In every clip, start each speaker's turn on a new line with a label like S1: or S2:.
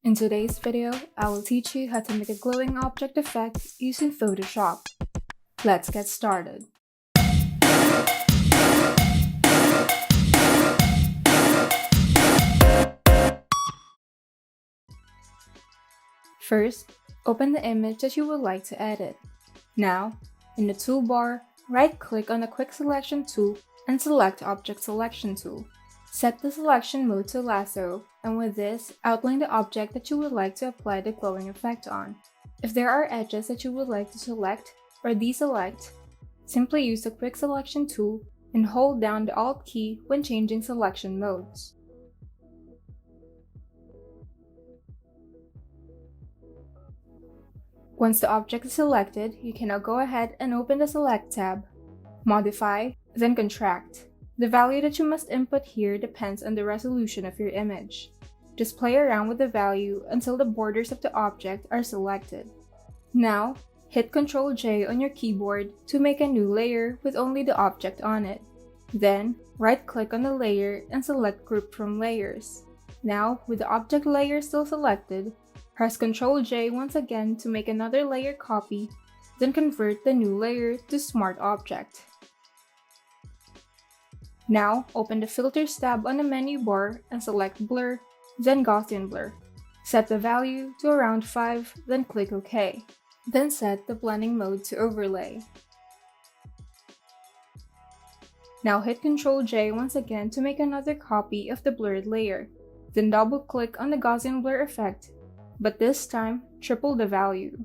S1: In today's video, I will teach you how to make a glowing object effect using Photoshop. Let's get started. First, open the image that you would like to edit. Now, in the toolbar, right-click on the Quick Selection tool and select Object Selection tool. Set the selection mode to lasso, and with this, outline the object that you would like to apply the glowing effect on. If there are edges that you would like to select or deselect, simply use the Quick Selection tool and hold down the Alt key when changing selection modes. Once the object is selected, you can now go ahead and open the Select tab, Modify, then Contract. The value that you must input here depends on the resolution of your image. Just play around with the value until the borders of the object are selected. Now, hit Ctrl J on your keyboard to make a new layer with only the object on it. Then, right-click on the layer and select Group from Layers. Now, with the object layer still selected, press Ctrl J once again to make another layer copy, then convert the new layer to Smart Object. Now, open the Filters tab on the menu bar and select Blur, then Gaussian Blur. Set the value to around 5, then click OK. Then set the blending mode to Overlay. Now hit Ctrl J once again to make another copy of the blurred layer. Then double-click on the Gaussian Blur effect, but this time, triple the value.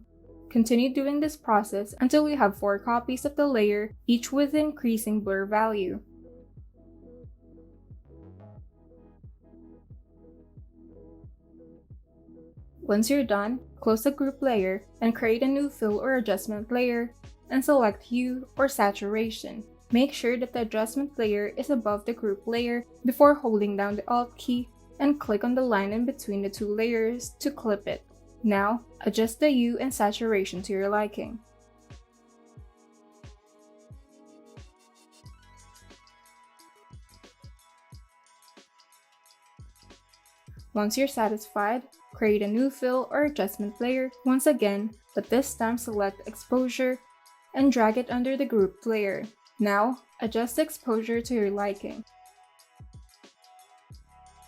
S1: Continue doing this process until you have 4 copies of the layer, each with increasing blur value. Once you're done, close the group layer and create a new fill or adjustment layer and select Hue or Saturation. Make sure that the adjustment layer is above the group layer before holding down the Alt key and click on the line in between the 2 layers to clip it. Now, adjust the hue and saturation to your liking. Once you're satisfied, create a new fill or adjustment layer once again, but this time select Exposure and drag it under the grouped layer. Now, adjust the exposure to your liking.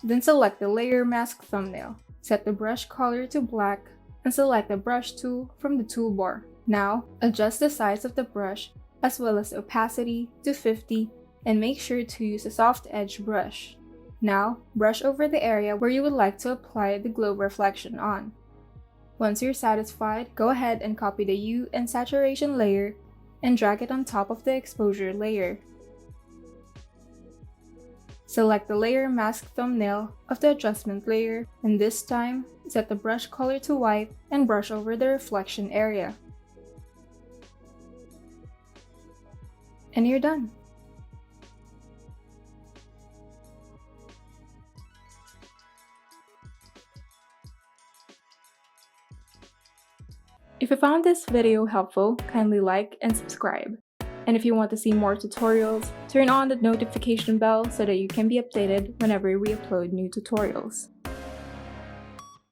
S1: Then select the Layer Mask Thumbnail. Set the brush color to black and select the Brush tool from the toolbar. Now, adjust the size of the brush as well as opacity to 50 and make sure to use a soft edge brush. Now, brush over the area where you would like to apply the glow reflection on. Once you're satisfied, go ahead and copy the hue and saturation layer and drag it on top of the exposure layer. Select the Layer Mask Thumbnail of the adjustment layer, and this time, set the brush color to white and brush over the reflection area. And you're done! If you found this video helpful, kindly like and subscribe. And if you want to see more tutorials, turn on the notification bell so that you can be updated whenever we upload new tutorials.